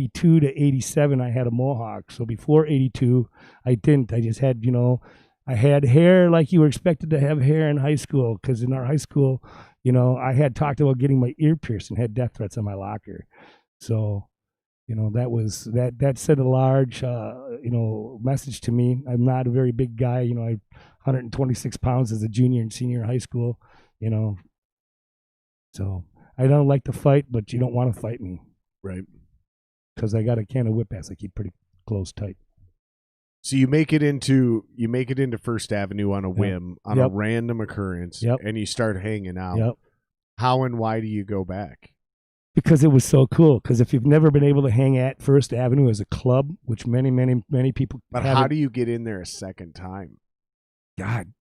82 to 87, I had a mohawk. So before 82, I didn't. I just had, I had hair like you were expected to have hair in high school. Because in our high school, I had talked about getting my ear pierced and had death threats on my locker. So, that sent a large, message to me. I'm not a very big guy. I 126 pounds as a junior and senior in high school, So I don't like to fight, but you don't want to fight me. Right. Because I got a can of whip ass I keep pretty close, tight. So you make it into First Avenue on a whim, on a random occurrence, and you start hanging out. Yep. How and why do you go back? Because it was so cool. Because if you've never been able to hang at First Avenue as a club, which many people but how do you get in there a second time? God.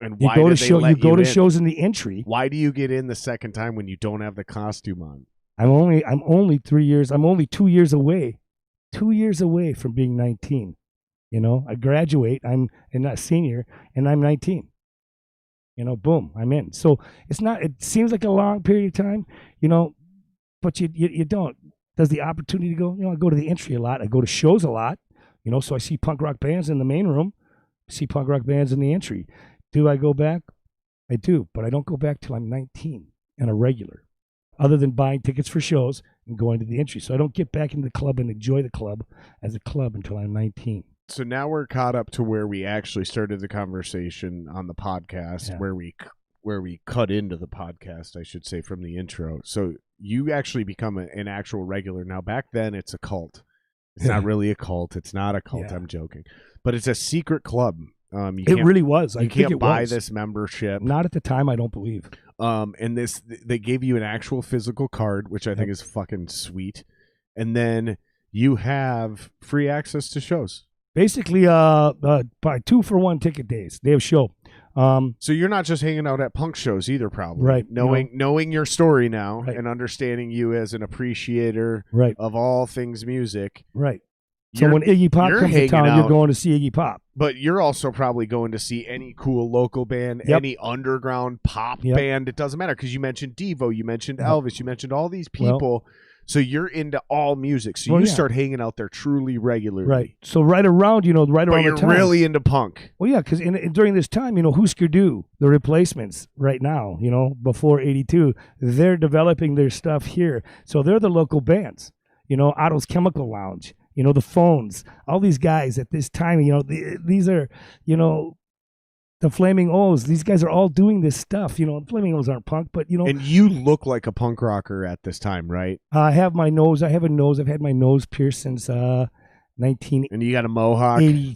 And you why go to show you go to shows in the entry. Why do you get in the second time when you don't have the costume on? I'm only 3 years. I'm only 2 years away. 2 years away from being 19. I graduate. I'm not a senior, and I'm 19. Boom, I'm in. So it seems like a long period of time, but you don't. Does the opportunity to go? I go to the entry a lot. I go to shows a lot. So I see punk rock bands in the main room. I see punk rock bands in the entry. Do I go back? I do, but I don't go back till I'm 19 and a regular, other than buying tickets for shows and going to the entry. So I don't get back into the club and enjoy the club as a club until I'm 19. So now we're caught up to where we actually started the conversation on the podcast, where we cut into the podcast, I should say, from the intro. So you actually become an actual regular. Now, back then, it's a cult. It's not really a cult. It's not a cult. I'm joking. But it's a secret club. It really was. You can't buy this membership. Not at the time, I don't believe. And they gave you an actual physical card, which I think is fucking sweet. And then you have free access to shows. Basically, buy 2-for-1 ticket days. They have show. So you're not just hanging out at punk shows either, probably. Right. Knowing your story now and understanding you as an appreciator of all things music. Right. So when Iggy Pop comes to town, you're going to see Iggy Pop. But you're also probably going to see any cool local band, any underground pop band. It doesn't matter, because you mentioned Devo, you mentioned Elvis, you mentioned all these people. So you're into all music. So you start hanging out there truly regularly. Right. So right around the time. But you're really into punk. Well, yeah, because during this time, Husker Du, the Replacements right now, before 82, they're developing their stuff here. So they're the local bands, Otto's Chemical Lounge. The Phones, all these guys at this time, these are, the Flaming O's. These guys are all doing this stuff. The Flaming O's aren't punk, but, And you look like a punk rocker at this time, right? I have my nose. I have a nose. I've had my nose pierced since 1983. And you got a mohawk, I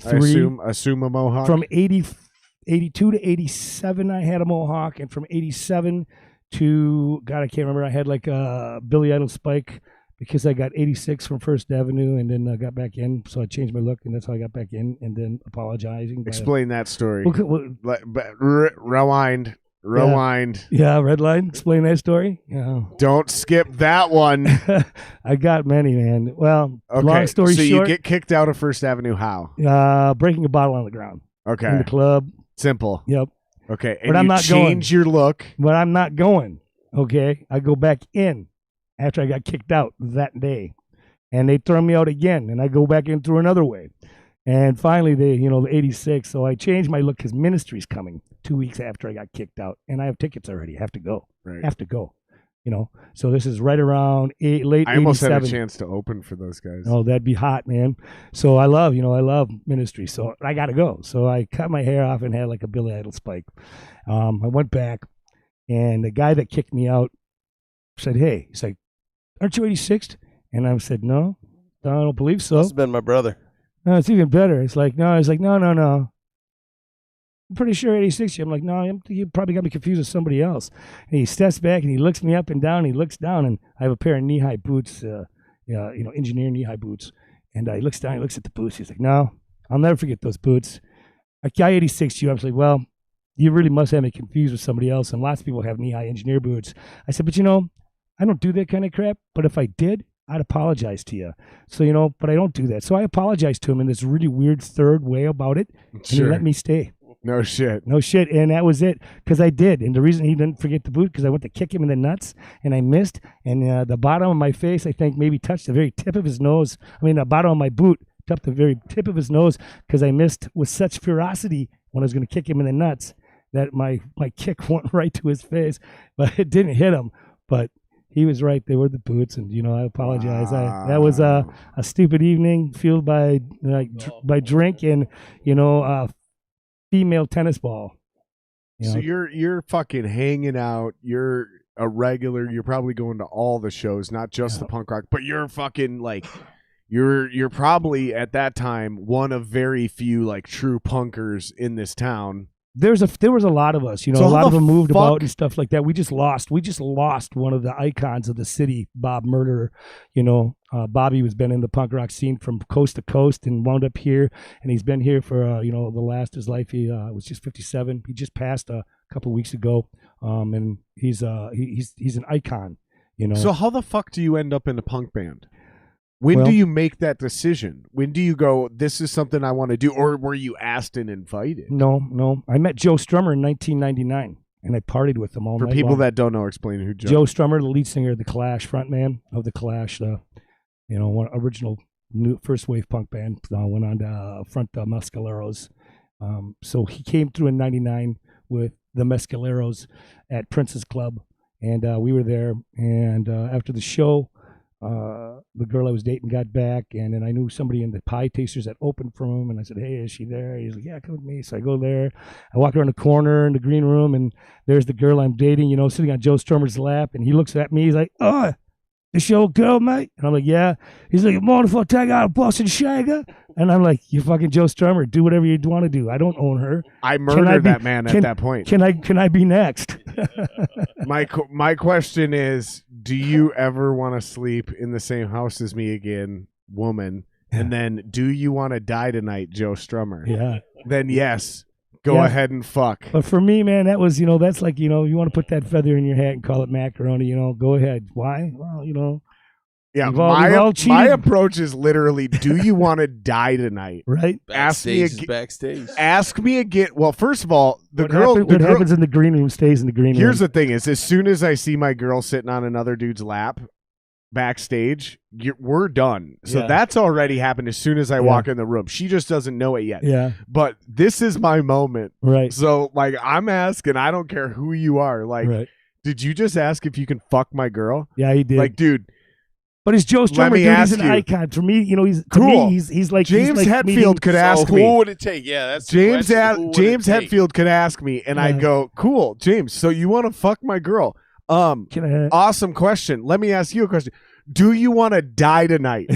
assume a mohawk? From 82 to 87, I had a mohawk. And from 87 to, God, I can't remember. I had like a Billy Idol spike, because I got 86 from First Avenue, and then I got back in. So I changed my look, and that's how I got back in, and then apologizing. Explain that story. Rewind. Yeah, red line. Explain that story. Yeah. Don't skip that one. I got many, man. Well, long story short. So you get kicked out of First Avenue how? Breaking a bottle on the ground. Okay. In the club. Simple. Yep. Okay. And I'm not change your look. But I'm not going. Okay. I go back in after I got kicked out that day, and they throw me out again, and I go back in through another way, and finally the 86. So I changed my look because Ministry's coming 2 weeks after I got kicked out, and I have tickets already. Have to go. Right. Have to go. So this is right around late 87. I almost had a chance to open for those guys. Oh, that'd be hot, man. So I love Ministry. So I got to go. So I cut my hair off and had like a Billy Idol spike. I went back, and the guy that kicked me out said, "Hey," he's like, "Aren't you 86th?" And I said, "No, I don't believe so." Must have been my brother. No, it's even better. It's like, no. He's like, no. I'm pretty sure 86. I'm like, no, you probably got me confused with somebody else. And he steps back and he looks me up and down. And he looks down, and I have a pair of knee-high boots, engineer knee-high boots. And he looks down, he looks at the boots. He's like, "No, I'll never forget those boots. I 86 you." I was like, "Well, you really must have me confused with somebody else. And lots of people have knee-high engineer boots." I said, "But I don't do that kind of crap. But if I did, I'd apologize to you." So, but I don't do that. So I apologized to him in this really weird third way about it. And he let me stay. No shit. No shit. And that was it. Because I did. And the reason he didn't forget the boot, because I went to kick him in the nuts and I missed. And the bottom of my face, I think, maybe touched the very tip of his nose. I mean, the bottom of my boot touched the very tip of his nose because I missed with such ferocity when I was going to kick him in the nuts that my kick went right to his face. But it didn't hit him. But he was right. They were the boots. And, I apologize. Wow. That was a stupid evening fueled by by drink and, female tennis ball. So you're fucking hanging out. You're a regular. You're probably going to all the shows, not just the punk rock, but you're fucking like you're probably at that time one of very few like true punkers in this town. There was a lot of us, So a lot how of them moved the about fuck- and stuff like that. We just lost one of the icons of the city, Bob Murderer. Bobby has been in the punk rock scene from coast to coast and wound up here, and he's been here for the last of his life. He was just 57. He just passed a couple weeks ago, and he's an icon. So how the fuck do you end up in a punk band? When Well- do you make that decision? When do you go, this is something I want to do? Or were you asked and invited? No. I met Joe Strummer in 1999, and I partied with him all For night people long. that don't know, explain who Joe Strummer, the lead singer of the Clash, frontman of the Clash, one original new first wave punk band, went on to front the Mescaleros. So he came through in '99 with the Mescaleros at Prince's Club, and we were there. And after the show, the girl I was dating got back, and then I knew somebody in the Pie Tasters that opened for him, and I said, "Hey, is she there?" He's like, "Yeah, come with me." So I go there. I walk around the corner in the green room, and there's the girl I'm dating, sitting on Joe Strummer's lap, and he looks at me. He's like, "Oh, this your girl, mate?" And I'm like, "Yeah." He's like, "Wonderful, take out a Boston Shaker." And I'm like, "You're fucking Joe Strummer. Do whatever you want to do. I don't own her. I murdered that man can- at that point. Can I be next?" My question is, do you ever want to sleep in the same house as me again, woman? And then, do you want to die tonight, Joe Strummer? Yeah. Then yes, go Yeah. ahead and fuck. But for me, man, that was, that's like, you want to put that feather in your hat and call it macaroni, go ahead. Why? Well, Yeah, we've all my cheated. approach is literally, do you want to die tonight? right? Ask me Backstage is again. backstage. Ask me again. Well, first of all, What happens in the green room stays in the green room. Here's the thing: is as soon as I see my girl sitting on another dude's lap backstage, we're done. So Yeah. that's already happened. As soon as I Yeah. walk in the room, she just doesn't know it yet. Yeah, But this is my moment. right. So like, I'm asking. I don't care who you are. Like, Right. did you just ask if you can fuck my girl? Yeah, he did. Like, dude, but he's Joe Strummer, me dude. He's ask an you. icon. For me, he's Cool. he's like James he's like Hetfield could ask who me. would it take? Yeah, that's the James question. Who would it James take? Hetfield could ask me, and I'd Yeah. go, "Cool, James. So you want to fuck my girl? Can I? Awesome question. Let me ask you a question. Do you want to die tonight?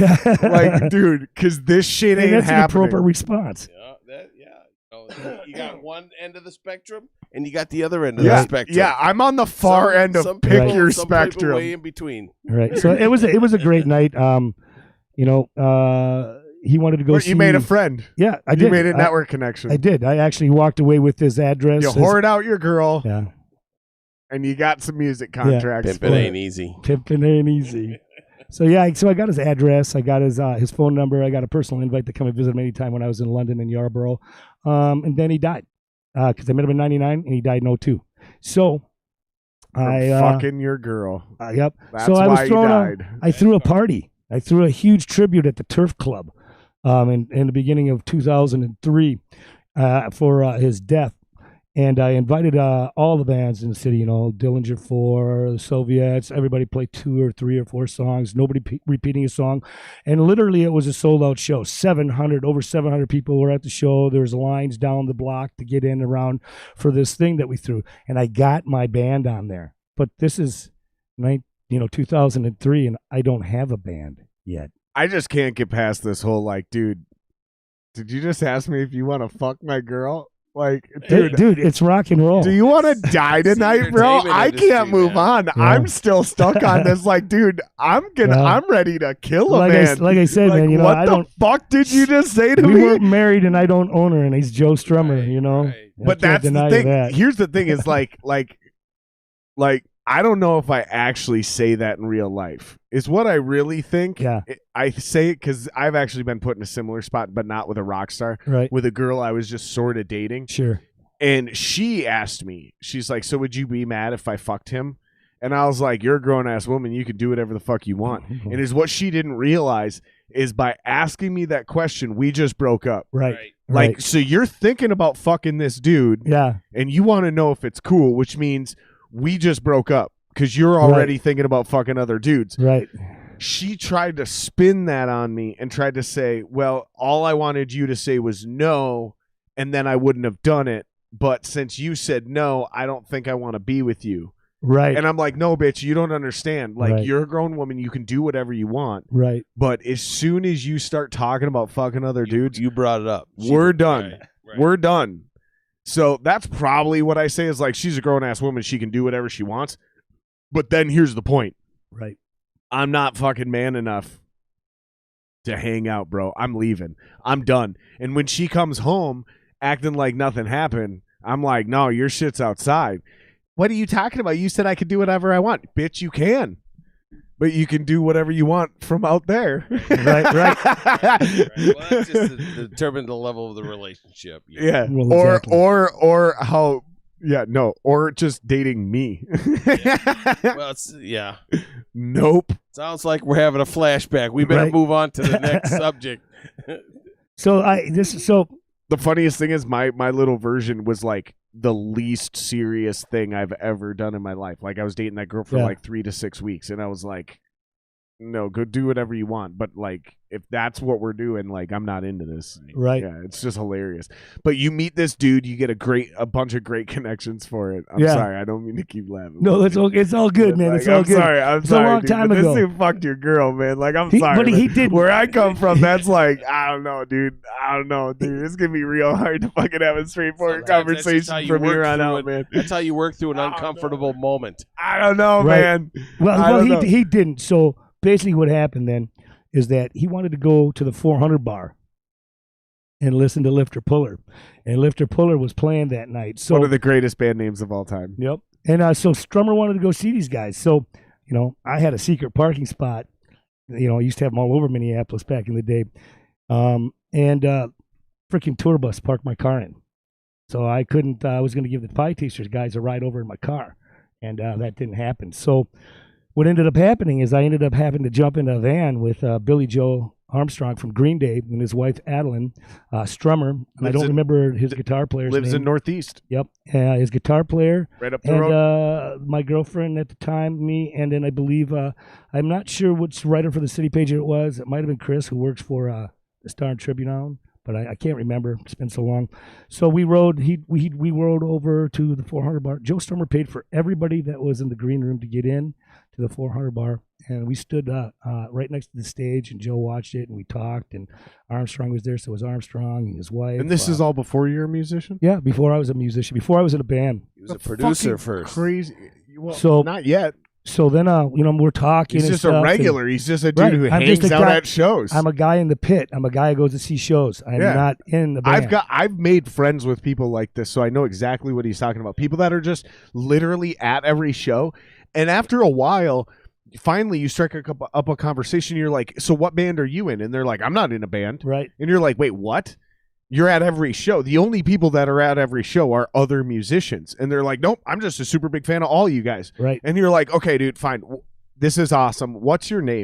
Like, dude, because this shit ain't that's an happening. appropriate response. You got one end of the spectrum, and you got the other end of the Yeah, spectrum. yeah. I'm on the far end of some pick people- your some people spectrum. way in between. Right. So it was a great night. He wanted to go see. You made a friend. Yeah, I You did. made a network connection. I did. I actually walked away with his address. You hoard out your girl, Yeah. and you got some music contracts. Pimpin' ain't easy. Pimping ain't easy. So I got his address. I got his phone number. I got a personal invite to come and visit him anytime when I was in London and Yarborough. And then he died because I met him in '99 and he died in '02. So From I fucking your girl. yep. That's so I was why he throwing died. I threw a party. I threw a huge tribute at the Turf Club in the beginning of 2003 for his death. And I invited all the bands in the city, Dillinger 4, the Soviets, everybody played 2 or 3 or 4 songs, nobody repeating a song. And literally it was a sold-out show. Over 700 people were at the show. There was lines down the block to get in around for this thing that we threw. And I got my band on there. But this is 2003, and I don't have a band yet. I just can't get past this whole like, dude, did you just ask me if you want to fuck my girl? Like, Dude, it's rock and roll. do you want to die tonight, bro? entertainment I industry, can't move on. Yeah. I'm still stuck on this. Like, dude, I'm ready to kill a Like man. like I said, man, what I the don't. fuck did you just say to We me? weren't married, and I don't own her, and he's Joe Strummer. Right. I But can't that's the deny thing. that. Here's the thing: is like I don't know if I actually say that in real life. Is what I really think. Yeah. I say it because I've actually been put in a similar spot, but not with a rock star. Right. With a girl I was just sort of dating. Sure. And she asked me, she's like, so would you be mad if I fucked him? And I was like, you're a grown-ass woman. You can do whatever the fuck you want. And is what she didn't realize is by asking me that question, we just broke up. Right. Like, so you're thinking about fucking this dude. Yeah. And you want to know if it's cool, which means we just broke up because you're already thinking about fucking other dudes. Right. She tried to spin that on me and tried to say, well, all I wanted you to say was no, and then I wouldn't have done it. But since you said no, I don't think I want to be with you. Right. And I'm like, no, bitch, you don't understand. Like, you're a grown woman. You can do whatever you want. Right. But as soon as you start talking about fucking other dudes, you brought it up. We're done. Right. We're done. So that's probably what I say is like, she's a grown-ass woman. She can do whatever she wants. But then here's the point. Right. I'm not fucking man enough to hang out, bro. I'm leaving. I'm done. And when she comes home acting like nothing happened, I'm like, no, your shit's outside. What are you talking about? You said I could do whatever I want. Bitch, you can. But you can do whatever you want from out there. Right. Right. Well, that's just to determine the level of the relationship. Yeah. Well, exactly. Or how or just dating me. Well, Nope. Sounds like we're having a flashback. We better move on to the next subject. So the funniest thing is my little version was like the least serious thing I've ever done in my life. Like, I was dating that girl for like 3 to 6 weeks, and I was like, no, go do whatever you want. But like, if that's what we're doing, like, I'm not into this. Right. Yeah, it's just hilarious. But you meet this dude, you get a bunch of great connections for it. I'm sorry, I don't mean to keep laughing. No, it's all good, man. Like, It's all good. I'm It's sorry, a long dude, time but ago. This dude fucked your girl, man. Like, I'm sorry. But he did. Where I come from, that's like, I don't know, dude. It's gonna be real hard to fucking have a straightforward conversation from here on out, man. That's how you work through an uncomfortable moment. I don't know, Right. man. Well, he didn't. So basically, what happened then is that he wanted to go to the 400 bar and listen to Lifter Puller, and Lifter Puller was playing that night. So One of the greatest band names of all time. Yep. And so Strummer wanted to go see these guys. So I had a secret parking spot. I used to have them all over Minneapolis back in the day. And freaking tour bus parked my car in. So I couldn't, I was going to give the Pie Tasters guys a ride over in my car. And that didn't happen. So what ended up happening is I ended up having to jump in a van with Billy Joe Armstrong from Green Day and his wife, Adeline Strummer. And I don't remember his guitar player's name. Lives in Northeast. Yep. His guitar player. Right up the road. And my girlfriend at the time, me, and then I believe, I'm not sure which writer for the City Pager it was. It might have been Chris, who works for the Star and Tribune, but I can't remember. It's been so long. So we rode. We rode over to the 400 bar. Joe Strummer paid for everybody that was in the green room to get in to the 400 bar, and we stood right next to the stage, and Joe watched it, and we talked, and Armstrong was there, so was Armstrong and his wife. And this is all before you're a musician? Yeah, before I was a musician, before I was in a band. He was a producer first. Crazy. Well, So- not yet. So then, we're talking. He's and just a stuff, regular. and He's just a dude who I'm just hangs a out guy- at shows. I'm a guy in the pit. I'm a guy who goes to see shows. I'm not in the band. I've made friends with people like this, so I know exactly what he's talking about. People that are just literally at every show, and after a while, finally you strike up a conversation. You're like, "So what band are you in?" And they're like, "I'm not in a band." Right. And you're like, "Wait, what?" You're at every show. The only people that are at every show are other musicians, and they're like, "Nope, I'm just a super big fan of all you guys." Right. And you're like, "Okay, dude, fine. This is awesome. What's your name?"